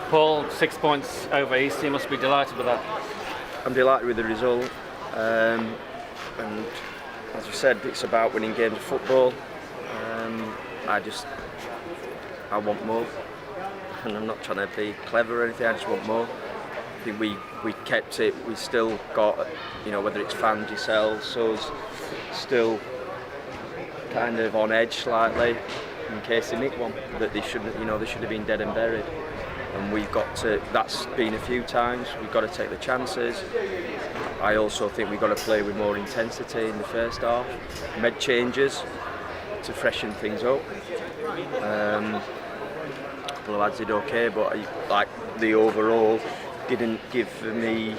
Paul, 6 points over East, you must be delighted with that. I'm delighted with the result, and as you said, it's about winning games of football. I want more, and I'm not trying to be clever or anything, I just want more. I think we kept it, we still got, whether it's fans, yourselves, us, still kind of on edge slightly in case they nick one, that they should have been dead and buried. And we've got to, that's been a few times, we've got to take the chances. I also think we've got to play with more intensity in the first half. Made changes to freshen things up. A couple of lads did okay, but the overall didn't give me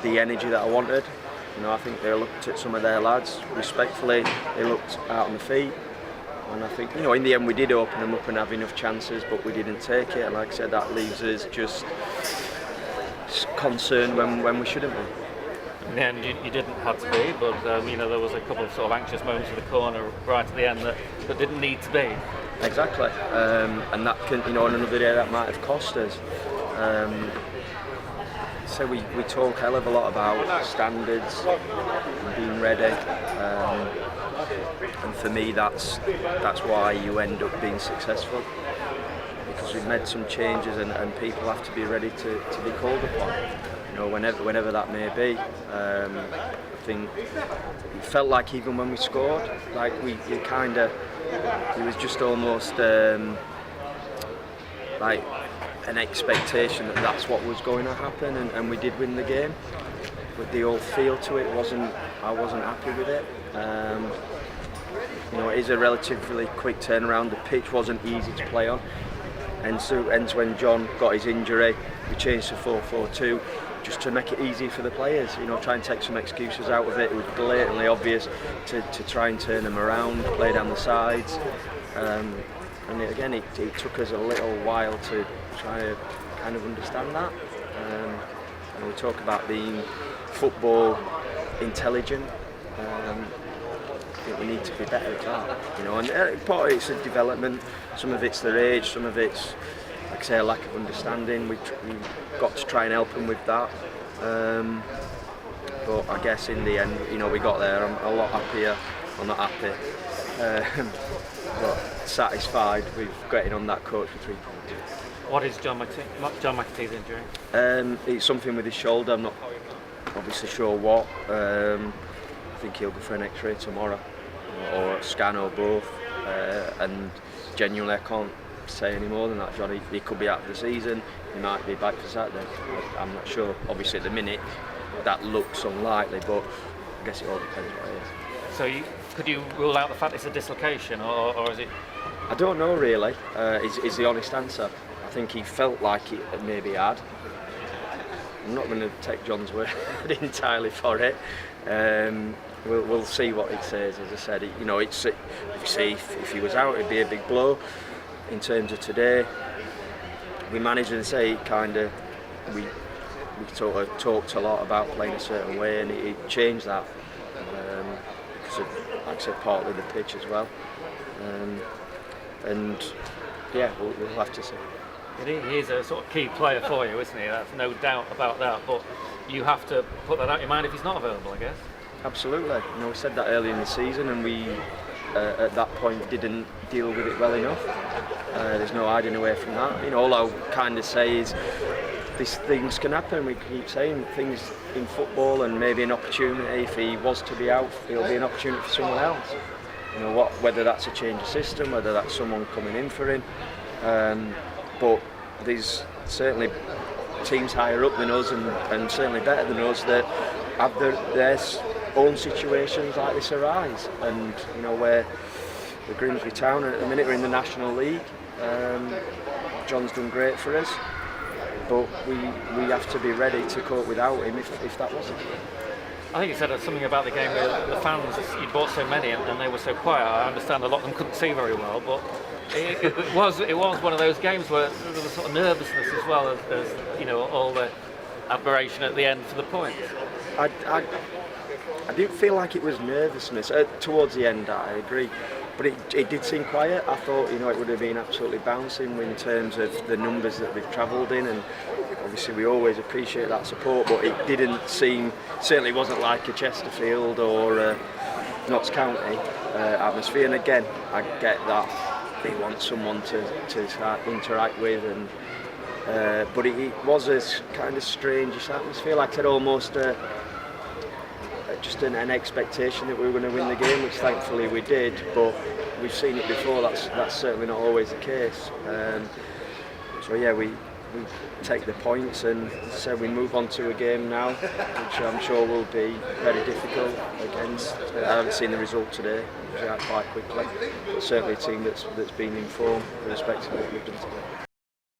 the energy that I wanted. I think they looked at some of their lads respectfully, they looked out on the feet. And I think, in the end we did open them up and have enough chances, but we didn't take it. And like I said, that leaves us just concerned when we shouldn't be. In the end, you didn't have to be, but there was a couple of sort of anxious moments in the corner right at the end that didn't need to be. Exactly, and that can, on another day that might have cost us. So we talk a hell of a lot about standards and being ready. And for me, that's why you end up being successful, because we've made some changes and people have to be ready to be called upon. Whenever that may be. I think it felt like even when we scored, like it was just almost like an expectation that that's what was going to happen, and we did win the game. But the whole feel to it I wasn't happy with it. It is a relatively quick turnaround. The pitch wasn't easy to play on, and so when John got his injury, we changed to 4-4-2 just to make it easy for the players. Try and take some excuses out of it. It was blatantly obvious to try and turn them around, play down the sides, and again it took us a little while to try to kind of understand that. And we talk about being football intelligent. I think we need to be better at that, and part of it's a development, some of it's their age, some of it's, like I say, a lack of understanding. We've got to try and help them with that. But I guess in the end, we got there. I'm a lot happier. I'm not happy, but satisfied with getting on that coach for 3 points. What is John McAtee's injury? It's something with his shoulder. I'm not obviously sure what. I think he'll go for an X-ray tomorrow, or a scan, or both. And genuinely, I can't say any more than that, John. He could be out for the season. He might be back for Saturday. I'm not sure. Obviously, at the minute, that looks unlikely, but I guess it all depends what it is. So, could you rule out the fact it's a dislocation, or is it? I don't know really. Is the honest answer. I think he felt like it maybe had. I'm not going to take John's word entirely for it. We'll see what he says. As I said, it's obviously if he was out, it'd be a big blow. In terms of today, we managed to say we sort of talked a lot about playing a certain way, and he changed that because of, like I said, partly the pitch as well. And yeah, we'll have to see. He's a sort of key player for you, isn't he? That's no doubt about that. But you have to put that out of your mind if he's not available, I guess. Absolutely. We said that early in the season, and we at that point didn't deal with it well enough. There's no hiding away from that. All I'll kind of say is these things can happen. We keep saying things in football, and maybe an opportunity. If he was to be out, it'll be an opportunity for someone else. Whether that's a change of system, whether that's someone coming in for him. But there's certainly teams higher up than us, and certainly better than us, that have their own situations like this arise. And where the Grimsby Town at the minute we're in the National League. John's done great for us, but we have to be ready to cope without him if that wasn't. I think you said something about the game where the fans, you bought so many and they were so quiet. I understand a lot of them couldn't see very well, but it was one of those games where there was sort of nervousness as well as all the admiration at the end for the points. I didn't feel like it was nervousness towards the end. I agree. but it did seem quiet. I thought, you know, it would have been absolutely bouncing in terms of the numbers that we've travelled in, and obviously we always appreciate that support, but it didn't seem, certainly wasn't like a Chesterfield or a Notts County atmosphere. And again, I get that they want someone to interact with, and but it was a kind of strange atmosphere, like I said, almost just an expectation that we were going to win the game, which thankfully we did, but we've seen it before, that's certainly not always the case. So yeah, we take the points, and so we move on to a game now, which I'm sure will be very difficult against, I haven't seen the result today, it was out quite quickly, but certainly a team that's been informed with respect to what we've done today.